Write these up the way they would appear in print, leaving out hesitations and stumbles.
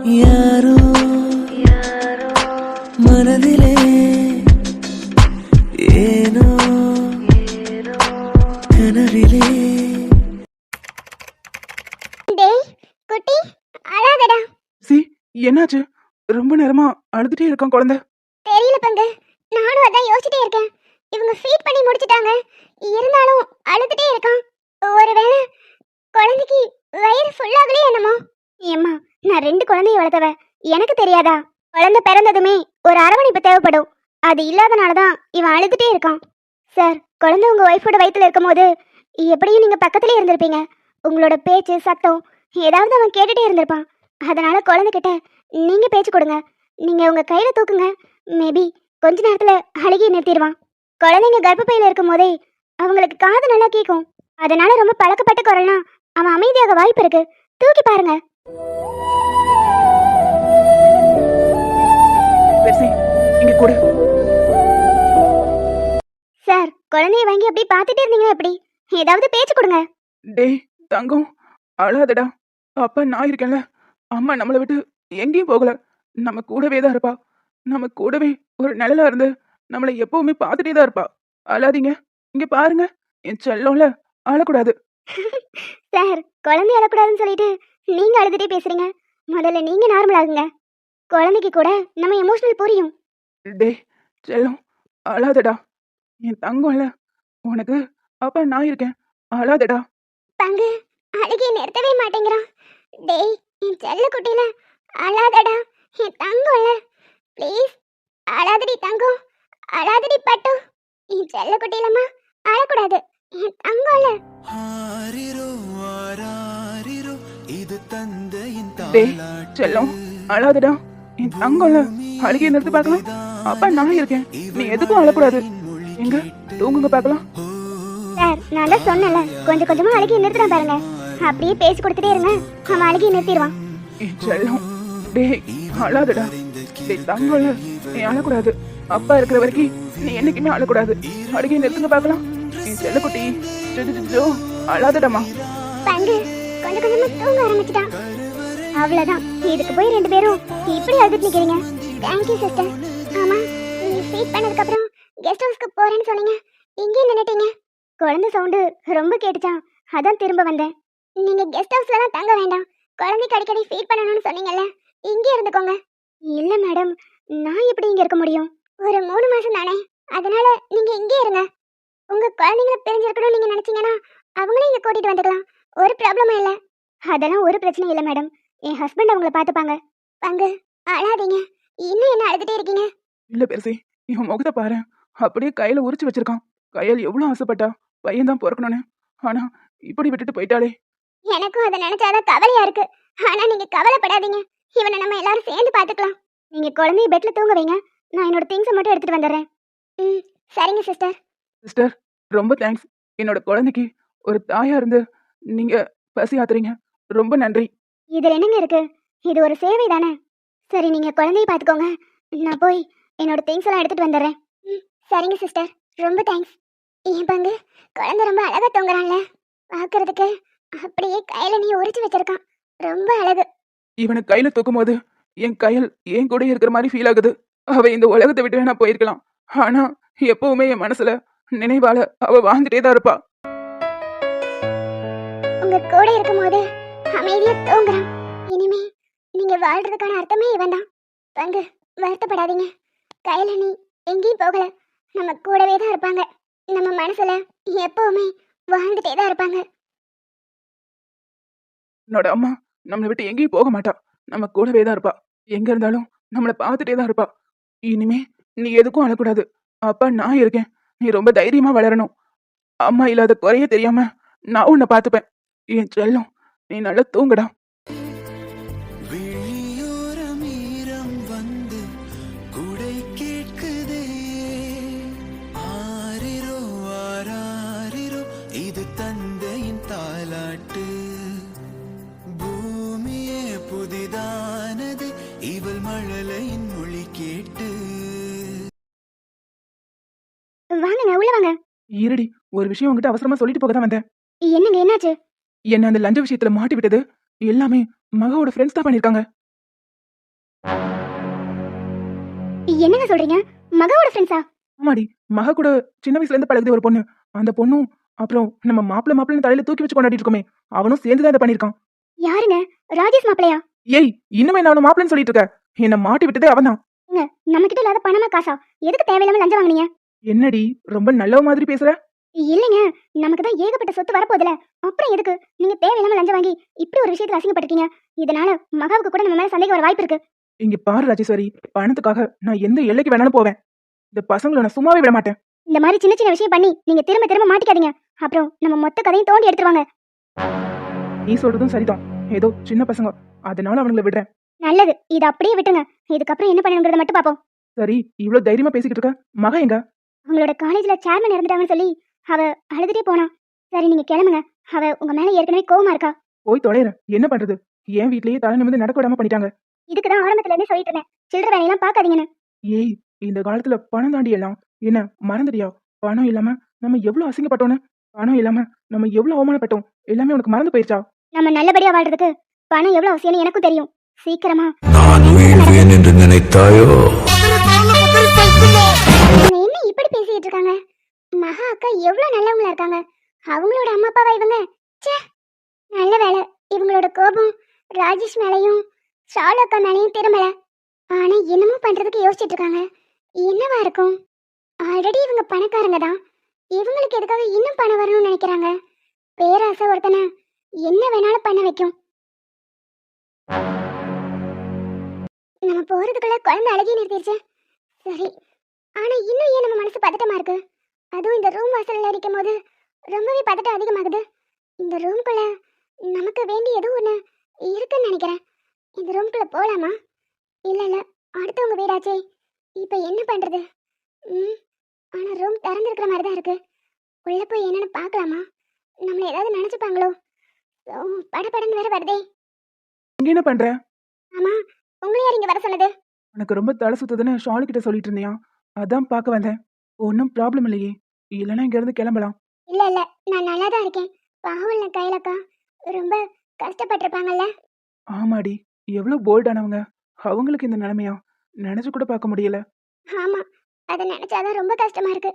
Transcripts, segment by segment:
யாரோ மனதிலே ஏனோ கனவிலே. டேய் குட்டி, அழாதடா. சி என்னாச்சு? ரொம்ப நேரமா அழுதுட்டே இருக்கான் குழந்தை. தெரியல பங்கு, நானும் அதான் யோசிச்சுட்டே இருக்கேன். இவங்க ஃபீட் பண்ணி முடிச்சிட்டாங்க, இருந்தாலும் அழுதுட்டே இருக்கான். ஒருவேளை குழந்தைக்கு வயிறு ஃபுல்லாகலையே என்னமோ. ஏம்மா, நான் 2 குழந்தைய வளர்த்தவ, எனக்கு தெரியாதா? குழந்தை பிறந்ததுமே ஒரு அரவணைப்பு தேவைப்படும். அது இல்லாதனால தான் இவன் அழுதுட்டே இருக்கான். சார், குழந்தை உங்க ஒய்ஃபோட வயித்துல இருக்கும்போது எப்படியும் நீங்க பக்கத்துலேயே இருந்திருப்பீங்க. உங்களோட பேச்சு சத்தம் ஏதாவது அவன் கேட்டுட்டே இருந்திருப்பான். அதனால குழந்தைகிட்ட நீங்க பேச்சு கொடுங்க. நீங்க உங்க கையில தூக்குங்க. மேபி கொஞ்ச நேரத்துல அழுகிய நிறுத்திடுவான். குழந்தைங்க கர்ப்பப்பையில இருக்கும் போதே அவங்களுக்கு காது நல்லா கேட்கும். அதனால ரொம்ப பழக்கப்பட்ட குரல்னா அவன் அமைதியாக வாய்ப்பு இருக்கு. தூக்கி பாருங்க. பெர்சி, இங்க கூட. சார், குழந்தைய வாங்கி அப்படி பார்த்துட்டே இருந்தீங்கன்னா எப்படி? ஏதாவது பேச்சு கொடுங்க. டேய் தங்கம், அழாதடா. அப்பா நான் இருக்கேன்ல. அம்மா நம்மளை விட்டு எங்கேயும் போகல. நம்ம கூடவே தான் இருப்பா. நம்ம கூடவே ஒரு நிழலா இருந்து நம்மளை எப்பவுமே பார்த்துட்டே தான் இருப்பா. அழாதீங்க. இங்க பாருங்க, என் செல்லம்ல அழக்கூடாது. சார், குழந்தை அழக்கூடாதுன்னு சொல்லிட்டு நீங்க அழுதுட்டே பேசுறீங்க. முதல்ல நீங்க நார்மல் ஆகுங்க. குழந்தைக்கு கூட நம்ம எமோஷனல் புரியும். டேய் செல்லம், அழாதடா. என் தங்கம்ல, உனக்கு அப்பா நான் இருக்கேன். அழாதடா. பங்கு அழுகையை நிறுத்தவே மாட்டேங்கிறான். டேய் என் செல்ல குட்டில அழாதடா. என் தங்கம்ல, ப்ளீஸ் அழாதடி தங்கம், அழாதடி பட்டு. என் செல்ல குட்டிலம்மா அழக்கூடாது. என் தங்கம்ல. டேய் செல்லம், அழாதடா. என் தங்கம்ல, அழுகையை நிறுத்தி பார்க்கலாம். அப்பா நான் இருக்கேன். நீ எதுக்கும் அழக்கூடாது. எங்க தூங்குங்க பார்க்கலாம். சார், நான் தான் சொன்னல, கொஞ்சம் கொஞ்சமா அழுகையை நிறுத்துறான் பாருங்க. அப்படியே பேசி கொடுத்துட்டே இருங்க, அவன் அழுகையை நிறுத்திடுவான். என் செல்லம், டேய் அழாதடா. டேய் தங்கம்ல, நீ அழக்கூடாது. அப்பா இருக்கிற வரைக்கும் நீ என்னைக்குமே அழக்கூடாது. அழுகையை நிறுத்துங்க பார்க்கலாம். என் செல்லக்குட்டி, அழாதடாமா. பங்கு கொஞ்சம் கொஞ்சமா தூங்க ஆரம்பிச்சிட்டான். அவ்வளவுதான், இதுக்கு போய் 2 பேரும் இப்படி அழுதுட்டு நிக்கிறீங்க. Thank you sister. ஆமா, நீங்க ஃபீட் பண்ணதுக்கு அப்புறம் கெஸ்ட் ஹவுஸ்க்கு போறேன்னு சொன்னீங்க, இங்கே நின்னுட்டீங்க. குழந்தை சவுண்டு ரொம்ப கேட்டுச்சான், அதான் திரும்ப வந்தேன். நீங்க கெஸ்ட் ஹவுஸ்ல தான் தங்க வேண்டாம், குழந்தைக்கு அடிக்கடி ஃபீட் பண்ணணும்னு சொன்னீங்கல்ல, இங்கே இருந்துக்கோங்க. இல்ல மேடம், நான் எப்படி இங்க இருக்க முடியும்? ஒரு 3 மாசம் தானே, அதனால நீங்க இங்கே இருங்க. உங்க குழந்தைங்களை பிரிஞ்சிருக்கணும்னு நீங்க நினைச்சீங்கன்னா அவங்களே இங்க கூட்டிட்டு வந்துக்கலாம். ஒரு ப்ராப்ளமும் இல்ல. அதெல்லாம் ஒரு பிரச்சனையும் இல்ல மேடம். என் ஹஸ்பண்ட் அவங்கள பாத்துப்பாங்க. பங்கு அழாதீங்க, இன்னும் என்ன அழுதுட்டே இருக்கீங்க? இல்ல பெருசி, இவன் முகத்தை பாரு. அப்படியே கையில உரிச்சு வச்சிருக்கான். கையில் எவ்வளவு ஆசைப்பட்டா பையன் தான் பிறக்கணும்னு. ஆனா இப்படி விட்டுட்டு போயிட்டாளே. எனக்கும் அதை நினைச்சாதான் கவலையா இருக்கு. ஆனா நீங்க கவலைப்படாதீங்க, இவனை நம்ம எல்லாரும் சேர்ந்து பாத்துக்கலாம். நீங்க குழந்தைய பெட்ல தூங்க வைங்க, நான் என்னோட திங்ஸை மட்டும் எடுத்துட்டு வந்துடுறேன். ம், சரிங்க சிஸ்டர். சிஸ்டர், ரொம்ப தேங்க்ஸ். என்னோட குழந்தைக்கு ஒரு தாயா இருந்து நீங்க பசி ஆத்துறீங்க. ரொம்ப நன்றி. இதுல என்னங்க இருக்கு? இது ஒரு சேவை தானே. சரி, நீங்க குழந்தைய பாத்துக்கோங்க, நான் போய் என்னோட திங்ஸ் எல்லாம் எடுத்துட்டு வந்துடுறேன். ம், சரிங்க சிஸ்டர், ரொம்ப தேங்க்ஸ். ஏன் பங்கு, குழந்தை ரொம்ப அழகா தூங்குறான்ல, பாக்குறதுக்கு அப்படியே கையில நீ உரிச்சு வச்சிருக்கான். ரொம்ப அழகு. இவனை கையில தூக்கும் போது என் கையில் என் கூட இருக்கிற மாதிரி ஃபீல் ஆகுது. அவ இந்த உலகத்தை விட்டு வேணா போயிருக்கலாம், ஆனா எப்பவுமே என் மனசுல நினைவால அவ வாழ்ந்துட்டே தான் இருப்பா. உங்க கூட இருக்கும் போது அமைதியா தூங்குறான். இனிமே நீங்க வாழ்றதுக்கான அர்த்தமே இவன் தான். பங்கு வருத்தப்படாதீங்க, கையில நீ எங்கேயும் போகல, நம்ம கூடவே தான் இருப்பாங்க. நம்ம மனசுல எப்பவுமே வாழ்ந்துட்டே தான் இருப்பாங்க. என்னோட அம்மா நம்மளை விட்டு எங்கேயும் போக மாட்டா. நம்ம கூடவே தான் இருப்பா. எங்க இருந்தாலும் நம்மளை பார்த்துட்டே தான் இருப்பா. இனிமே நீ எதுக்கும் அழக்கூடாது. அப்பா நான் இருக்கேன். நீ ரொம்ப தைரியமா வளரணும். அம்மா இல்லாத குறைய தெரியாம நான் உன்னை பார்த்துப்பேன். என் செல்லம், நீ நல்லா தூங்குடா. இது தந்தையின் தாலாட்டு, பூமியே புதிதானது இவள் மழலையின் மொழி கேட்டு. வாங்க உள்ள வாங்க. இருடி, ஒரு விஷயம் உங்ககிட்ட அவசரமா சொல்லிட்டு போக தான் வந்தேன். என்னங்க, என்னாச்சு? என்ன அந்த லஞ்ச விஷயத்துல மாட்டி விட்டது எல்லாமே மகாவோட ஃப்ரெண்ட்ஸ் தான் பண்ணிருக்காங்க. என்னங்க சொல்றீங்க? மகாவோட ஃப்ரெண்ட்ஸா? ஆமாடி, மக கூட சின்ன வயசுல இருந்து பழகுது ஒரு பொண்ணு. அந்த பொண்ணும் அப்புறம் நம்ம மாப்பிள்ளை தலையில தூக்கி வச்சு கொண்டாடிட்டு இருக்கோமே, அவனும் சேர்ந்து தான் இதை பண்ணிருக்கான். யாருங்க? ராஜேஷ் மாப்பிளையா? ஏய், இன்னுமே நான் அவனை மாப்பிள்ளைன்னு சொல்லிட்டு இருக்க? என்ன மாட்டி விட்டதே அவன்தான். ஏங்க, நம்ம கிட்ட இல்லாத பணமா காசா? எதுக்கு தேவையில்லாம லஞ்சம் வாங்குனீங்க? என்னடி ரொம்ப நல்லவ மாதிரி பேசுற? இல்லைங்க, நமக்கு தான் ஏகப்பட்ட சொத்து வரப்போகுதுல. அப்புறம் எதுக்கு நீங்க தேவையில்லாம லஞ்சம் வாங்கி இப்படி ஒரு விஷயத்துல அசிங்கப்பட்டிருக்கீங்க? இதனால மகாவுக்கு கூட நம்ம மேல சந்தேகம் வர வாய்ப்பு இருக்கு. இங்க பாரு ராஜேஸ்வரி, பணத்துக்காக நான் எந்த எல்லைக்கு வேணாலும் போவேன். இந்த பசங்களை நான் சும்மாவே விட மாட்டேன். இந்த மாதிரி சின்ன சின்ன விஷயம் பண்ணி நீங்க திரும்ப திரும்ப மாட்டிக்காதீங்க. அப்புறம் நம்ம மொத்த கதையும் தோண்டி எடுத்துருவாங்க. நீ சொல்றதும் சரிதான். ஏதோ சின்ன பசங்க, அதனால அவனுங்களை விடுறேன். நல்லது, இதை அப்படியே விட்டுங்க. இதுக்கப்புறம் என்ன பண்ணணுங்கிறத மட்டும் பாப்போம். சரி, இவ்வளவு தைரியமா பேசிக்கிட்டு இருக்க, மக எங்க? அவங்களோட காலேஜ்ல சேர்மன் இறந்துட்டாங்கன்னு சொல்லி அவ அழுதுட்டே போனா. சரி, நீங்க கிளம்புங்க. அவ உங்க மேல ஏற்கனவே கோவமா இருக்கா. போய் தொலைற, என்ன பண்றது? என் வீட்லயே தலை நிமிர்ந்து நடக்க விடாம பண்ணிட்டாங்க. இதுக்குதான் ஆரம்பத்துல இருந்தே சொல்லிட்டு இருந்தேன், சில்லற வேலையெல்லாம் பாக்காதீங்கன்னு. ஏய், இந்த காலத்துல பணம் தாண்டி எல்லாம். என்ன மறந்துடியா? பணம் இல்லாம நம்ம எவ்வளவு அசிங்கப்பட்டோன்னு, பணம் இல்லாம நம்ம எவ்வளவு அவமானப்பட்டோம், எல்லாமே உனக்கு மறந்து போயிருச்சா? நம்ம நல்லபடியா வாழ்றதுக்கு பணம் எவ்வளவு அவசியம்னு எனக்கும் தெரியும். சீக்கிரமா நான் வீழ்வேன் என்று நினைத்தாயோ? இவங்க என்ன இப்படி பேசிட்டு இருக்காங்க? மகா அக்கா எவ்வளவு நல்லவங்களா இருக்காங்க. அவங்களோட அம்மா அப்பாவா இவங்க? ச்சே, நல்ல வேலை இவங்களோட கோபம் ராஜேஷ் மேலையும் ஷாலு அக்கா மேலையும் திரும்பல. ஆனா என்னமோ பண்றதுக்கு யோசிச்சுட்டு இருக்காங்க. என்னவா இருக்கும்? ஆல்ரெடி இவங்க பணக்காரங்க தான். இவங்களுக்கு எதுக்காக இன்னும் பணம் வரணும்னு நினைக்கிறாங்க? பேராசை ஒருத்தனை என்ன வேணாலும் பண்ண வைக்கும். நம்ம போறதுக்குள்ள குழந்தை அழகி நிறுத்திடுச்சு. சரி, ஆனா இன்னும் ஏன் நம்ம மனசு பதட்டமா இருக்கு? அதுவும் இந்த ரூம் வாசல்ல நிற்கும் போது ரொம்பவே பதட்டம் அதிகமாகுது. இந்த ரூம்குள்ள நமக்கு வேண்டிய ஏதோ ஒண்ணு இருக்குன்னு நினைக்கிறேன். இந்த ரூம்குள்ள போலாமா? இல்ல இல்ல, அடுத்தவங்க வீடாச்சே, இப்ப என்ன பண்றது? ஆனா ரூம் திறந்திருக்கிற மாதிரி தான் இருக்கு. உள்ள போய் என்னன்னு பார்க்கலாமா? நம்மள ஏதாவது நினைச்சுப்பாங்களோ? படபடன்னு வேற வருதே. இங்க என்ன பண்ற? ஆமா, உங்களை யார் இங்க வர சொன்னது? உனக்கு ரொம்ப தலை சுத்துதுன்னு ஷாலு கிட்ட சொல்லிட்டு இருந்தியா? அதான் பார்க்க வந்தேன். ஒன்னும் ப்ராப்ளம் இல்லையே? இல்லைன்னா இங்க இருந்து கிளம்பலாம். இல்ல இல்ல, நான் நல்லா தான் இருக்கேன். பாவம் கையிலக்கா ரொம்ப கஷ்டப்பட்டிருப்பாங்கல்ல. ஆமாடி, எவ்வளவு போல்டானவங்க. அவங்களுக்கு இந்த நிலைமையா? நினைச்சு கூட பார்க்க முடியல. ஆமா, அதை நினைச்சாதான் ரொம்ப கஷ்டமா இருக்கு.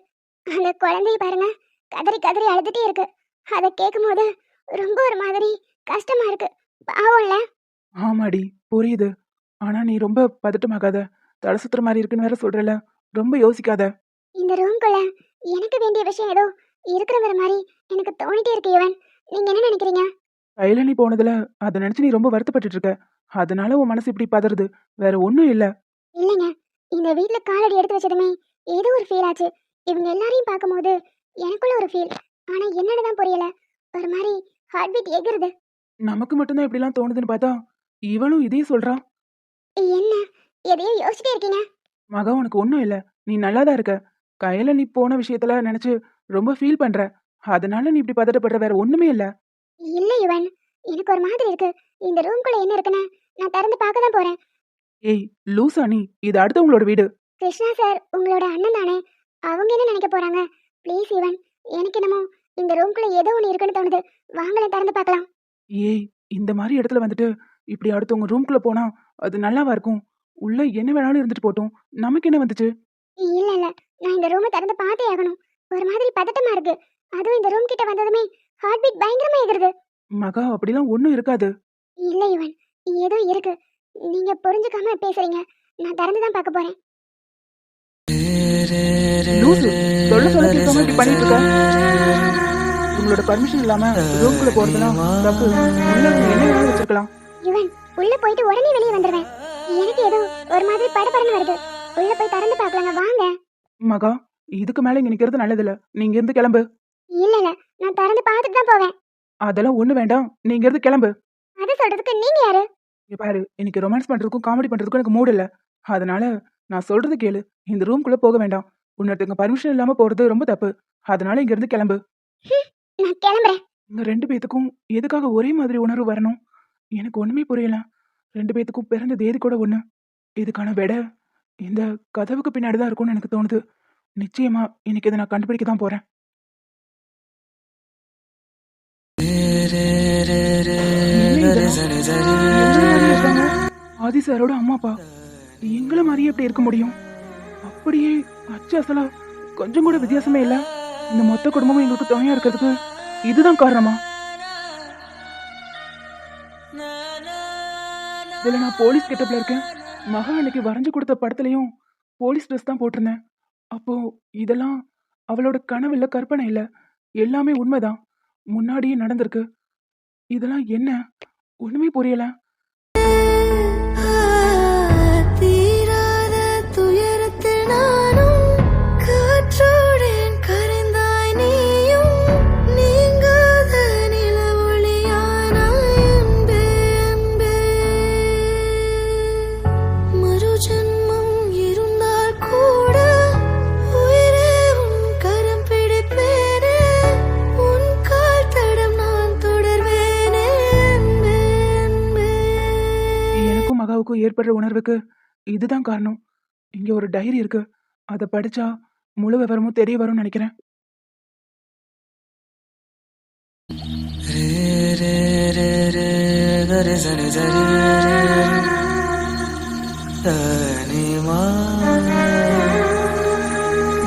அந்த குழந்தைய பாருங்க, கதறி கதறி அழுதுட்டே இருக்கு. அதை கேட்கும் போது ரொம்ப ஒரு மாதிரி கஷ்டமா இருக்கு. பாவம்ல. ஆமாடி, புரியுது. ஆனா நீ ரொம்ப பதட்டமாகாத. தலை சுத்துற மாதிரி இருக்குன்னு வேற சொல்றல, ரொம்ப யோசிக்காத. இந்த ரூம்குள்ள எனக்கு வேண்டிய விஷயம் ஏதோ இருக்கிற மாதிரி எனக்கு தோணிட்டே இருக்கு. இவன், நீங்க என்ன நினைக்கிறீங்க? கையில நீ போனதுல அதை நினைச்சு நீ ரொம்ப வருத்தப்பட்டு இருக்க. அதனால உன் மனசு இப்படி பதறுது, வேற ஒண்ணும் இல்ல. இல்லைங்க, இந்த வீட்ல காலடி எடுத்து வச்சதுமே ஏதோ ஒரு ஃபீல் ஆச்சு. இவங்க எல்லாரையும் பார்க்கும்போது எனக்குள்ள ஒரு ஃபீல். ஆனா என்னன்னு தான் புரியல. ஒரு மாதிரி ஹார்ட் பீட் எகிறுது. நமக்கு மட்டும்தான் இப்படிலாம் தோணுதுன்னு பார்த்தா இவளும் இதே சொல்றான். என்ன எதையோ யோசிச்சுட்டே இருக்கீங்க? மகா, உனக்கு ஒண்ணும் இல்ல, நீ நல்லாதான் இருக்க. கையில நீ போன விஷயத்துல நினைச்சு ரொம்ப ஃபீல் பண்ற, அதனால நீ இப்படி பதட்டப்படுற, வேற ஒண்ணுமே இல்ல. இல்ல இவன், எனக்கு ஒரு மாதிரி இருக்கு. இந்த ரூம்குள்ள என்ன இருக்குன்னு நான் திறந்து பார்க்க தான் போறேன். ஏய் லூசா நீ, இது அடுத்தவங்களோட வீடு. கிருஷ்ணா சார் உங்களோட அண்ணன் தானே? அவங்க என்ன நினைக்க போறாங்க? ப்ளீஸ் இவன், எனக்கு என்னமோ இந்த ரூம்குள்ள ஏதோ ஒன்று இருக்குன்னு தோணுது. வாங்களே திறந்து பார்க்கலாம். ஏய், இந்த மாதிரி இடத்துல வந்துட்டு இப்படி அடுத்தவங்க ரூம்குள்ள போனா அது நல்லாவா இருக்கும்? உள்ள என்ன வேணாலும் இருந்துட்டு போட்டும், நமக்கு என்ன வந்துச்சு? இல்ல இல்ல, நான் இந்த ரூமை திறந்து பார்த்தே ஆகணும். ஒரு மாதிரி பதட்டமா இருக்கு. அதுவும் இந்த ரூம் கிட்ட வந்ததுமே ஹார்ட் பீட் பயங்கரமா எகிறுது. மகா, அப்படிலாம் ஒண்ணும் இருக்காது. இல்ல இவன், ஏதோ இருக்கு. நீங்க புரிஞ்சுக்காம பேசுறீங்க. நான் திறந்து தான் பார்க்க போறேன். லூசு, சொல்ல சொல்ல கேட்காம இப்படி பண்ணிட்டு இருக்க. உங்களோட பர்மிஷன் இல்லாம ரூம்குள்ள போறதுலாம் தப்பு. உள்ள நீங்க என்ன வேணாலும் வச்சிருக்கலாம். இவன், உள்ள போயிட்டு உடனே வெளியே வந்துடுவேன். எனக்கு ஏதோ ஒரு மாதிரி படபடன்னு வருது. உள்ள போய் திறந்து பார்க்கலாங்க, வாங்க. மகா, இதுக்கு மேல இங்க நிக்கிறது நல்லதில்ல. நீங்க இருந்து கிளம்பு. இல்ல இல்ல, நான் திறந்து பார்த்துட்டு தான் போவேன். அதெல்லாம் ஒண்ணு வேண்டாம், நீங்க இருந்து கிளம்பு. அதை சொல்றதுக்கு நீங்க யாரு? இங்க பாரு, எனக்கு ரொமான்ஸ் பண்றதுக்கும் காமெடி பண்றதுக்கும் எனக்கு மூட் இல்ல. அதனால நான் சொல்றது கேளு. இந்த ரூம்குள்ள போக வேண்டாம். உன்னத்துக்கு பர்மிஷன் இல்லாம போறது ரொம்ப தப்பு. அதனால இங்க இருந்து கிளம்பு. நான் கிளம்புறேன். இங்க ரெண்டு பேத்துக்கும் எதுக்காக ஒரே மாதிரி உணர்வு வரணும்? எனக்கு ஒண்ணுமே புரியல. ரெண்டு பேத்துக்கும் பிறந்த தேதி கூட ஒண்ணு. இதுக்கான விட இந்த கதவுக்கு பின்னாடிதான் இருக்கும்னு எனக்கு தோணுது. நிச்சயமா இன்னைக்கு இதை நான் கண்டுபிடிக்க தான் போறேன். என்ன இதெல்லாம்? என்ன மாதிரி இருக்காங்க? ஆதி சாரோட அம்மா அப்பா எங்களை மாதிரியே எப்படி இருக்க முடியும்? அப்படியே அச்சு அசலா கொஞ்சம் கூட வித்தியாசமே இல்ல. இந்த மொத்த குடும்பமும் எங்களுக்கு துணையா இருக்கிறதுக்கு இதுதான் காரணமா? இதுல நான் போலீஸ் கெட்டப்ல இருக்கேன். மகா அன்னைக்கு வரைஞ்சு கொடுத்த படத்துலயும் போலீஸ் ட்ரெஸ் தான் போட்டிருந்தேன். அப்போ இதெல்லாம் அவளோட கனவு இல்ல, கற்பனை இல்ல, எல்லாமே உண்மைதான். முன்னாடியே நடந்திருக்கு. இதெல்லாம் என்ன? ஒண்ணுமே புரியல. தீராத துயரத்தில் நானும் காற்றோடேன் கரைந்தாய் நீயும் நீங்காத நிலவொளியானாய் அன்பே அன்பே மறு ஜென்மம் இருந்தால் கூட உயிரே உன் கரம் பிடிப்பேனே உன் கால் தடம் நான் தொடர்வேனே அன்பே அன்பே எனக்கும் மகாவுக்கும் ஏற்படுற உணர்வுக்கு இதுதான் காரணம். இங்க ஒரு டைரி இருக்கு. அதை படிச்சா முழு விவரமும் தெரிய வரும்னு நினைக்கிறேன்.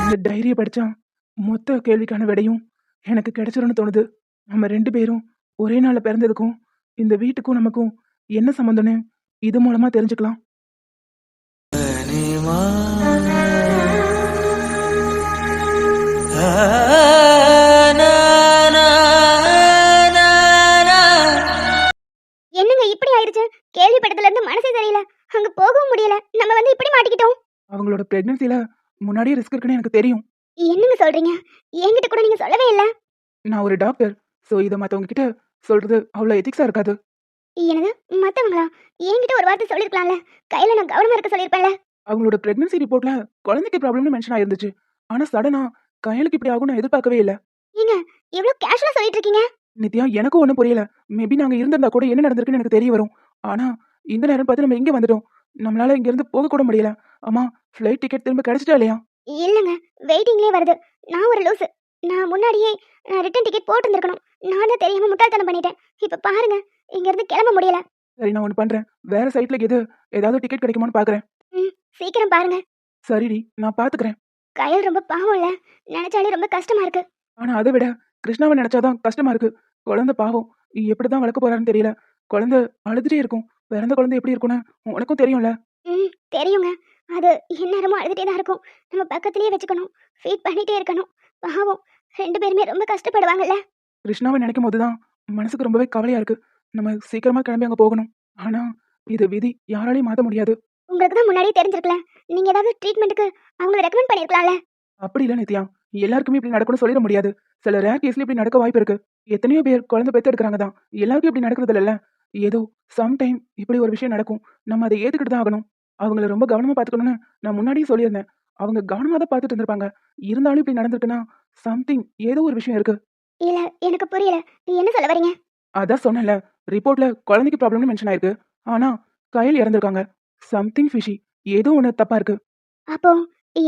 இந்த டைரியை படிச்சா மொத்த கேள்விக்கான விடையும் எனக்கு கிடைச்சிரும்னு தோணுது. நம்ம 2 பேரும் ஒரே நாள்ல பிறந்ததுக்கும் இந்த வீட்டுக்கும் நமக்கும் என்ன சம்பந்தம்னு இது மூலமா தெரிஞ்சுக்கலாம். என்னங்க இப்படி ஆயிடுச்சு? கேள்விப்பட்டதுல இருந்து மனசே சரியில்லை. அங்க போகவும் முடியல. நம்ம வந்து இப்படி மாட்டிக்கிட்டோம். அவங்களோட பிரெக்னன்சில முன்னாடியே ரிஸ்க் இருக்குன்னு எனக்கு தெரியும். என்னங்க சொல்றீங்க? என்கிட்ட கூட நீங்க சொல்லவே இல்ல. நான் ஒரு டாக்டர். ஸோ இதை மற்றவங்க கிட்ட சொல்றது அவ்வளோ எத்திக்ஸா இருக்காது. என்னது மத்தவங்களா? என்கிட்ட ஒரு வார்த்தை சொல்லிருக்கலாம்ல. கையில நான் கவனமா இருக்க சொல்லிருப்பேன்ல. அவங்களோட பிரெக்னன்சி ரிப்போர்ட்ல குழந்தைக்கு ப்ராப்ளம்னு மென்ஷன் ஆயிருந்துச்சு. ஆனா சடனா கையலுக்கு இப்படி ஆகும் நான் எதிர்பார்க்கவே இல்லை. ஏங்க இவ்ளோ கேஷுவலா சொல்லிட்டு இருக்கீங்க? நித்யா, எனக்கும் ஒன்றும் புரியல. மேபி நாங்க இருந்திருந்தா கூட என்ன நடந்திருக்குன்னு எனக்கு தெரிய வரும். ஆனா இந்த நேரம் பார்த்து நம்ம இங்கே வந்துட்டோம். நம்மளால இங்க இருந்து போக கூட முடியல. அம்மா, ஃப்ளைட் டிக்கெட் திரும்ப கிடைச்சிட்டா இல்லையா? இல்லங்க, வெயிட்டிங்லயே வருது. நான் ஒரு லூசு. நான் முன்னாடியே ரிட்டர்ன் டிக்கெட் போட்டுருந்துருக்கணும். நான் தான் தெரியாம முட்டாள்தனம் பண்ணிட்டேன். இப்ப பாருங்க, இங்க இருந்து கிளம்ப முடியல. சரி, நான் ஒன்று பண்றேன். வேற சைட்ல ஏதாவது டிக்கெட் கிடைக்குமான்னு பாக்குறேன். சீக்கிரம் பாருங்க. சரிடி, நான் பாத்துக்கிறேன். கயல் ரொம்ப பாவம் இல்ல? நினைச்சாலே ரொம்ப கஷ்டமா இருக்கு. ஆனா அதை விட கிருஷ்ணாவை நினைச்சாதான் கஷ்டமா இருக்கு. குழந்தை பாவம், எப்படிதான் வளர்க்க போறாருன்னு தெரியல. குழந்தை அழுதுட்டே இருக்கும். பிறந்த குழந்தை எப்படி இருக்கும்னு உனக்கும் தெரியும்ல? தெரியுங்க. அது எந்நேரமும் அழுதுட்டே தான் இருக்கும். நம்ம பக்கத்துலயே வச்சுக்கணும். ஃபீட் பண்ணிட்டே இருக்கணும். பாவம், 2 பேருமே ரொம்ப கஷ்டப்படுவாங்கல்ல. கிருஷ்ணாவை நினைக்கும் போதுதான் மனசுக்கு ரொம்பவே கவலையா இருக்கு. நம்ம சீக்கிரமா கிளம்பி அங்க போகணும். ஆனா இது விதி, யாராலையும் மாத்த முடியாது. உங்களுக்கு தான் முன்னாடியே தெரிஞ்சிருக்கல. நீங்க ஏதாவது ட்ரீட்மெண்ட்டுக்கு அவங்களை ரெக்கமெண்ட் பண்ணிருக்கலாம்ல. அப்படி இல்ல நித்யா, எல்லாருக்குமே இப்படி நடக்கும்னு சொல்லிட முடியாது. சில ரேர் கேஸ்ல இப்படி நடக்க வாய்ப்பு இருக்கு. எத்தனையோ பேர் குழந்தை பெத்து எடுக்கிறாங்க தான். எல்லாருக்கும் இப்படி நடக்கிறது இல்ல. ஏதோ சம்டைம் இப்படி ஒரு விஷயம் நடக்கும். நம்ம அதை ஏத்துக்கிட்டு தான் ஆகணும். அவங்கள ரொம்ப கவனமா பாத்துக்கணும்னு நான் முன்னாடியே சொல்லியிருந்தேன். அவங்க கவனமா தான் பார்த்துட்டு இருந்திருப்பாங்க. இருந்தாலும் இப்படி நடந்திருக்குன்னா சம்திங், ஏதோ ஒரு விஷயம் இருக்கு. இல்ல, எனக்கு புரியல. நீ என்ன சொல்ல வரீங்க? அதான் சொன்னேன்ல, ரிப்போர்ட்ல குழந்தைக்கு ப்ராப்ளம்னு மென்ஷன் ஆயிருக்கு. ஆனா கையில் இறந்திருக்காங்க. சம்திங் ஃபிஷி, ஏதோ ஒண்ணு தப்பா இருக்கு. அப்போ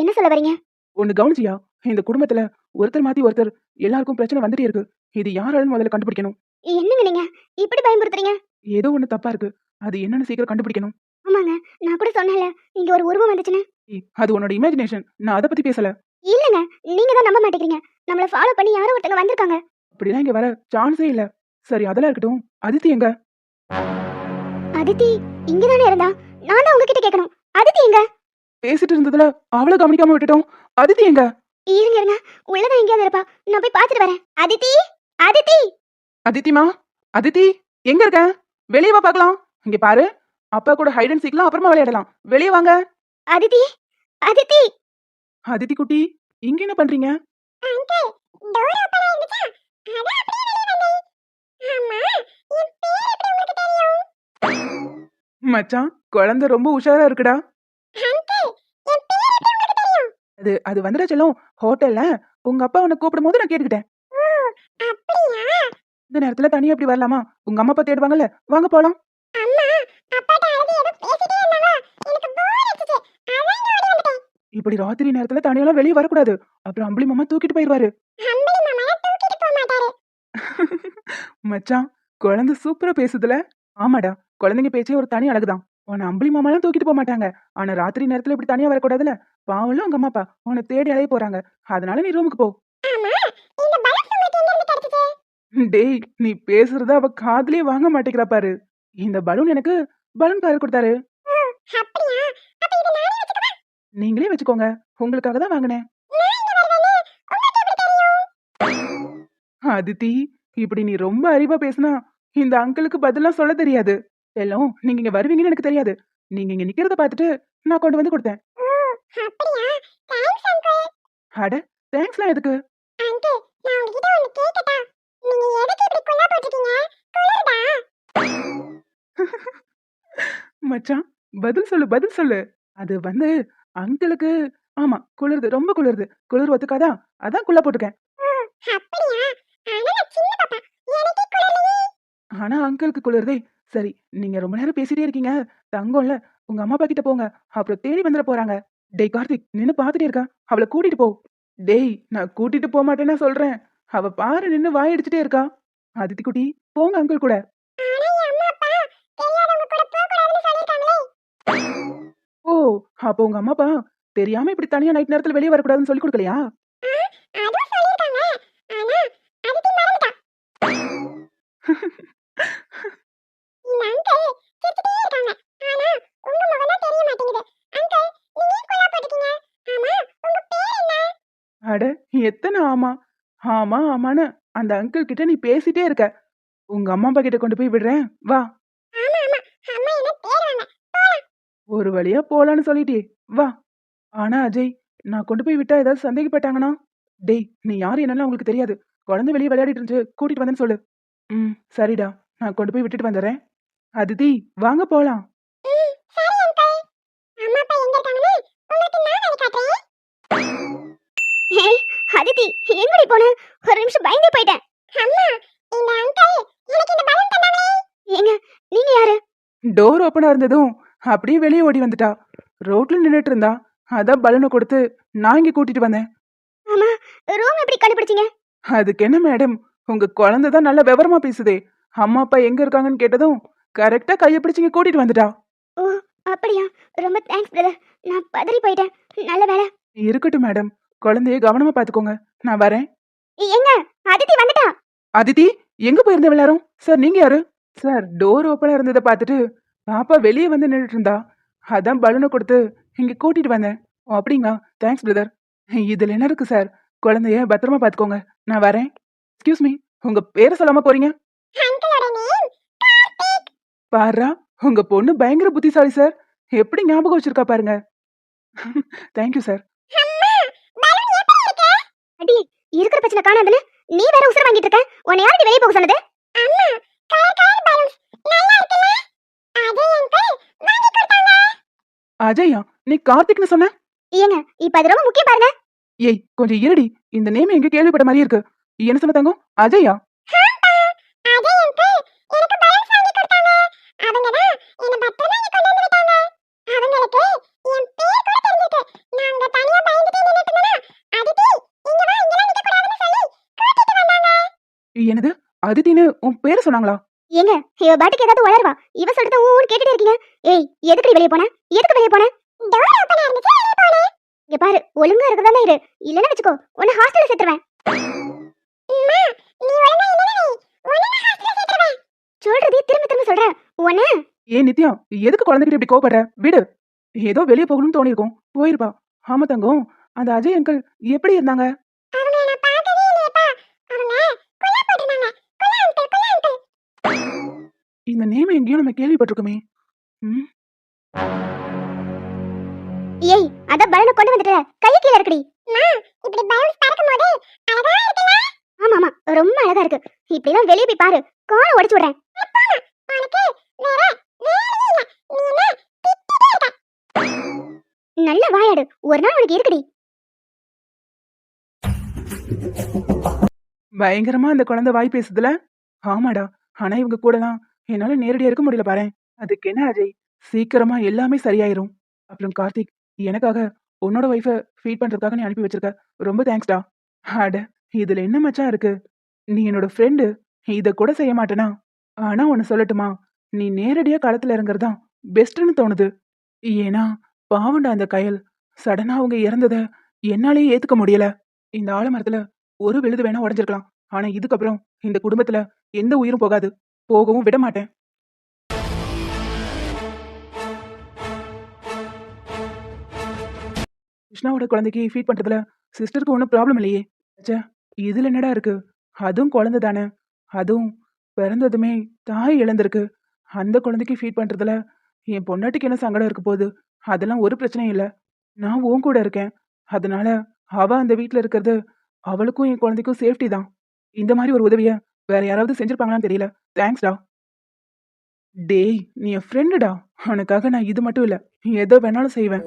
என்ன சொல்ல வரீங்க? ஒண்ணு கவனிச்சியா? இந்த குடும்பத்துல ஒருத்தர் மாத்தி ஒருத்தர் எல்லாருக்கும் பிரச்சனை வந்துட்டே இருக்கு. இது யாராலும் முதல்ல கண்டுபிடிக்கணும். என்னங்க நீங்க இப்படி பயமுறுத்துறீங்க? ஏதோ ஒண்ணு தப்பா இருக்கு. அது என்னன்னு சீக்கிரம் கண்டுபிடிக்கணும். ஆமாங்க, நான் கூட சொன்னேன்ல, இங்க ஒரு உருவம் வந்துச்சுன்னு. அது உன்னோட இமேஜினேஷன். நான் அதை பத்தி பேசல. இல்லங்க, நீங்க தான் நம்ப மாட்டேங்கிறீங்க. நம்மள ஃபாலோ பண்ணி யாரோ ஒருத்தங்க வந்திருக்காங்க. அப்படிலாம் இங்க வர சான்ஸே இல்ல. சரி, அதெல்லாம் இருக்கட்டும். அதித்தி எங்க? அதித்தி இங்கதானே இருந்தா. நான் தான் உங்ககிட்ட கேட்கணும். அதித்தி எங்க? பேசிட்டு இருந்ததுல அவளை கவனிக்காம விட்டுட்டோம். அதித்தி எங்க? இருங்க இருங்க, உள்ளதான் எங்கேயாவது இருப்பா. நான் போய் பார்த்துட்டு வரேன். அதித்தி, அதித்தி. அதித்திமா, அதித்தி எங்க இருக்க? வெளியே வா பார்க்கலாம். இங்க பாரு, அப்பா கூட ஹைட் அண்ட் சீக்லாம் அப்புறமா விளையாடலாம். வெளியே வாங்க. அதித்தி, அதித்தி. அதித்தி குட்டி, இங்க என்ன பண்றீங்க? அங்கிள், டோர் ஓபன் ஆயிருச்சா? அதான் அப்படியே வெளிய வந்தேன். அம்மா, என் பேர் எப்படி உங்களுக்கு தெரியும்? மச்சான், குழந்தை ரொம்ப உஷாரா இருக்குடா. அங்கிள், என் பேர் எப்படி உங்களுக்கு தெரியும்? அது வந்துடா செல்லம். ஹோட்டல்ல உங்க அப்பா உன்னை கூப்பிடும் போது நான் கேட்டுக்கிட்டேன். ஓ, அப்படியா? இந்த நேரத்துல தனியா எப்படி வரலாமா? உங்க அம்மா அப்பா தேடுவாங்கல்ல. வாங்க போலாம். அம்மா, அப்பாட்ட அழுது ஏதோ பேசிட்டே இருந்தாங்க. எனக்கு போர் அடிச்சுச்சு. அதான் இங்க ஓடி வந்துட்டேன். இப்படி ராத்திரி நேரத்துல தனியெல்லாம் வெளியே வரக்கூடாது. அப்புறம் அம்பளி மாமா தூக்கிட்டு போயிருவாரு. அம்பளி மாமா தூக்கிட்டு போக மாட்டாரு. மச்சான், குழந்தை சூப்பரா பேசுதுல. ஆமாடா, குழந்தைங்க பேச்சே ஒரு தனி அழகுதான். உன்னை அம்பளி மாமாலாம் தூக்கிட்டு போக மாட்டாங்க. ஆனா ராத்திரி நேரத்துல இப்படி தனியா வரக்கூடாதுல்ல. பாவம்ல உங்க அம்மா அப்பா உன்னை தேடி அலைய போறாங்க. அதனால நீ ரூமுக்கு போ. ஆமா, இந்த பலூன் உங்களுக்கு எங்க இருந்து கிடைச்சது? டேய், நீ பேசுறத அவ காதுலயே வாங்க மாட்டேங்கிறா பாரு. இந்த பலூன் எனக்கு பலூன்காரர் கொடுத்தாரு. அப்படியா? அப்ப இத நானே வச்சுக்கவா? நீங்களே வச்சுக்கோங்க. உங்களுக்காக தான் வாங்கினேன். நான் இங்க வருவேன்னு உங்களுக்கு எப்படி தெரியும்? அதித்தி, இப்படி நீ ரொம்ப அறிவா பேசினா இந்த அங்கிளுக்கு பதிலாம் சொல்ல தெரியாது. எல்லாம் நீங்க இங்க வருவீங்கன்னு எனக்கு தெரியாது. நீங்க இங்க நிக்கிறத பார்த்துட்டு நான் கொண்டு வந்து கொடுத்தேன். ஓ, அப்படியா? Thanks uncle. அட, தேங்க்ஸ்லாம் எதுக்கு? அங்கிள், நான் உங்ககிட்ட ஒன்னு கேக்கட்டா? நீங்க எதுக்கு இப்படி குல்லா போட்டுட்டீங்க? குளிருதா? மச்சான், பதில் சொல்லு. அது வந்து அங்கிளுக்கு ஆமா குளிருது, ரொம்ப குளிருது. குளிர் ஒத்துக்காதா? அதான் குள்ள போட்டுக்கேன். ஓ, அப்படியா? ஆனா நான் சின்ன பாப்பா, எனக்கே குளிரலையே. ஆனா அங்கிளுக்கு குளிருதே. சரி, நீங்க ரொம்ப நேரம் பேசிட்டே இருக்கீங்க. தங்கம்ல, உங்க அம்மா அப்பா கிட்ட போங்க. அப்புறம் தேடி வந்துட போறாங்க. டேய் கார்த்திக், நின்னு பாத்துட்டே இருக்கா, அவளை கூட்டிட்டு போ. டேய், நான் கூட்டிட்டு போக மாட்டேன்னா சொல்றேன். அவ பாரு நின்னு வாய் அடிச்சுட்டே இருக்கா. அதித்தி குட்டி, போங்க அங்கிள் கூட. ஆனா என் அம்மா அப்பா தெரியாதவங்க கூட போக கூடாதுன்னு சொல்லிருக்காங்களே. ஓ, அப்போ உங்க அம்மா அப்பா தெரியாம இப்படி தனியா நைட் நேரத்துல வெளியே வரக்கூடாதுன்னு சொல்லி கொடுக்கலையா? அதுவும் சொல்லிருக்காங்க. ஆனா அதுக்கு மறந்துட்டா. இந்த அங்கிள் சிரிச்சுட்டே இருக்காங்க. ஆனா உங்க முகம் தான் தெரிய மாட்டேங்குது. அங்கிள், நீங்க ஏன் குல்லா போட்டுட்டீங்க? ஆமா, உங்க பேர் என்ன? அட, எத்தனை ஆமா ஆமா ஆமான்னு அந்த அங்கிள் கிட்ட நீ பேசிட்டே இருக்க. உங்க அம்மா அப்பா கிட்ட கொண்டு போய் விடுறேன், வா. ஆமா ஆமா, அம்மா என்ன தேடுவாங்க. போலாம். ஒரு வழியா போலான்னு சொல்லிட்டே, வா. ஆனா அஜய், நான் கொண்டு போய் விட்டா ஏதாவது சந்தேகப்பட்டாங்கன்னா? டேய், நீ யாரு என்னன்னு உங்களுக்கு தெரியாது. குழந்தை வெளியே விளையாடிட்டு இருந்துச்சு, கூட்டிட்டு வந்தேன்னு சொல்லு. ம், சரிடா, நான் கொண்டு போய் விட்டுட்டு வந்துடுறேன். அதித்தி, வாங்க போலாம். சரி அங்கிள். அம்மா அப்பா எங்க இருக்காங்கன்னு உங்களுக்கு நான் வழி காட்டுறேன். ஏய் அதித்தி, எங்கடி போன? ஒரு நிமிஷம் பயந்தே போயிட்டேன். அம்மா, இந்த அங்கிள் எனக்கு இந்த பலூன் தந்தாங்களே. ஏங்க, நீங்க யாரு? டோர் ஓப்பனா இருந்ததும் அப்படியே வெளியே ஓடி வந்துட்டா. ரோட்ல நின்னுட்டு இருந்தா, அதான் பலூனை கொடுத்து நான் இங்க கூட்டிட்டு வந்தேன். ஆமா, ரூம் எப்படி கண்டுபிடிச்சீங்க? அதுக்கு என்ன மேடம், உங்க குழந்தை தான் நல்ல விவரமா பேசுதே. அம்மா அப்பா எங்க இருக்காங்கன்னு கேட்டதும் கரெக்டா கையை பிடிச்சு இங்க கூட்டிட்டு வந்துட்டா. ஓ, அப்படியா? ரொம்ப தேங்க்ஸ் பிரதர். நான் பதறி போயிட்டேன். நல்ல வேலை. இருக்கட்டும் மேடம், குழந்தைய கவனமா பாத்துக்கோங்க. நான் வரேன். எங்க அதித்தி வந்துட்டா? அதித்தி, எங்க போயிருந்த எல்லாரும்? சார், நீங்க யாரு? சார், டோர் ஓப்பனா இருந்ததை பார்த்துட்டு பாப்பா வெளியே வந்து நின்றுட்டு இருந்தா, அதான் பலூனை கொடுத்து இங்க கூட்டிட்டு வந்தேன். ஓ, அப்படிங்களா? Thanks brother. இதுல என்ன இருக்கு சார்? குழந்தைய பத்திரமா பாத்துக்கோங்க. நான் வரேன். எக்ஸ்கியூஸ் மீ, உங்க பேரை சொல்லாம போறீங்க? அங்கிளோட நேம் கார்த்திக். பாரா, உங்க பொண்ணு பயங்கர புத்திசாலி சார். எப்படி ஞாபகம் வச்சிருக்கா பாருங்க. Thank you sir. அம்மா, பலூன் எப்படி இருக்கு? அடி, இருக்கிற பிரச்சனை காணாதுன்னு நீ வேற உசுர வாங்கிட்டு இருக்க. உன்னை யாரடி வெளிய போக சொன்னது? அம்மா, கலர் கலர் பலூன்ஸ் நல்லா இருக்குல்ல? அதே அங்கிள் வாங்கி கொடுத்தாங்க. அஜயா, நீ கார்த்திக்னு சொன்ன? ஏங்க, இப்ப அது ரொம்ப முக்கியம் பாருங்க. ஏய், கொஞ்சம் இருடி. இந்த நேம் எங்க கேள்விப்பட்ட மாதிரி இருக்கு. என்ன சொன்ன தங்கம்? அஜயா? ஆம்பா, அதே அங்கிள் எனக்கு பலூன்ஸ் வாங்கி கொடுத்தாங்க. அவங்க தான் என்ன பத்திரமா இங்க கொண்டு வந்து விட்டாங்க. அவங்களுக்கு என் பேர் கூட தெரிஞ்சிருக்கு. நாங்க தனியா பயந்துட்டே நின்னுட்டு இருந்தோம்னா, அதித்தி இங்க வா, இங்கலாம் நிக்க கூடாதுன்னு சொல்லி கூட்டிட்டு வந்தாங்க. என்னது, அதித்தின்னு உன் பேரை சொன்னாங்களா? ஏங்க, இவ பாட்டுக்கு ஏதாவது வளருவா. இவ சொல்றத ஊன்னு கேட்டுட்டே இருக்கீங்க. ஏய், எதுக்கு வெளிய போன? எதுக்கு வெளிய போன? டோர் ஓபனா இருந்துச்சு, வெளிய போனேன். இங்க பாரு, ஒழுங்கா இருக்கறதா இரு. இல்லனா வெச்சுக்கோ, உன்னை ஹாஸ்டல்ல சேர்த்துருவேன். அம்மா, நீ ஒழுங்கா இல்லனா உன்னை ஹாஸ்டல்ல சேர்த்துருவேன். சொல்றதே திரும்ப திரும்ப சொல்றேன். உன்னை ஏன் நித்யா, எதுக்கு குழந்தைகிட்ட இப்படி கோவப்படுற? விடு. ஏதோ வெளியே போகணும்னு தோணிருக்கும், போயிருப்பா. ஆமா தங்கம், அந்த அஜய் அங்கிள் எப்படி இருந்தாங்க? அவங்கள நான் பார்த்ததே இல்லையேப்பா. அவங்க குல்லா போட்டுருந்தாங்க. குல்லா அங்கிள், குல்லா அங்கிள். இந்த நேம் எங்கேயும் நம்ம கேள்விப்பட்டிருக்கோமே. ம், ஏய், அத பலூனை கொண்டு வந்துட்ட. கை கீழ இருக்குடி. அம்மா, இப்படி பலூன்ஸ் பறக்கும்போது அழகா இருக்குல்ல? ஆமா ஆமா, ரொம்ப அழகா இருக்கு. இப்படி எல்லாம் வெளிய போய் பாரு, காலை உடைச்சு விடுறேன். அப்பாமா, உனக்கு வேற வேலையே இல்ல. நீ என்ன திட்டிட்டே இருக்க. நல்ல வாயாடு, ஒரு நாள் உனக்கு இருக்குடி. பயங்கரமா அந்த குழந்தை வாய் பேசுதுல. ஆமாடா, ஆனா இவங்க கூடலாம் என்னால நேரடியா இருக்க முடியல பாரேன். அதுக்கு என்ன அஜய், சீக்கிரமா எல்லாமே சரியாயிரும். அப்புறம் கார்த்திக், எனக்காக உன்னோட ஒய்ஃபை ஃபீட் பண்றதுக்காக நீ அனுப்பி வச்சிருக்க. ரொம்ப தேங்க்ஸ்டா. அட, இதுல என்ன மச்சான் இருக்கு? நீ என்னோட ஃப்ரெண்டு, இத கூட செய்ய மாட்டேனா? ஆனா ஒன்னு சொல்லட்டுமா, நீ நேரடியா களத்துல இறங்குறதா பெஸ்ட்னு தோணுது. ஏன்னா பாவண்டா அந்த கயல். சடனா அவங்க இறந்தத என்னாலேயே ஏத்துக்க முடியல. இந்த ஆலமரத்துல ஒரு விழுது வேணா உடைஞ்சிருக்கலாம். ஆனா இதுக்கப்புறம் இந்த குடும்பத்துல எந்த உயிரும் போகாது. போகவும் விட மாட்டேன். கிருஷ்ணாவோட குழந்தைக்கு ஃபீட் பண்றதுல சிஸ்டருக்கு ஒன்றும் ப்ராப்ளம் இல்லையே. ச்சே, இதுல என்னடா இருக்கு? அதுவும் குழந்தை தானே. அதுவும் பிறந்ததுமே தாய் இழந்திருக்கு. அந்த குழந்தைக்கு ஃபீட் பண்றதுல என் பொண்டாட்டிக்கு என்ன சங்கடம் இருக்க போகுது? அதெல்லாம் ஒரு பிரச்சனையும் இல்ல. நான் உன் கூட இருக்கேன். அதனால அவ அந்த வீட்ல இருக்கிறது அவளுக்கும் என் குழந்தைக்கும் சேஃப்டி தான். இந்த மாதிரி ஒரு உதவிய வேற யாராவது செஞ்சிருப்பாங்களான்னு தெரியல. தேங்க்ஸ்டா. டேய், நீ என் ஃப்ரெண்டுடா. உனக்காக நான் இது மட்டும் இல்ல, எதை வேணாலும் செய்வேன்.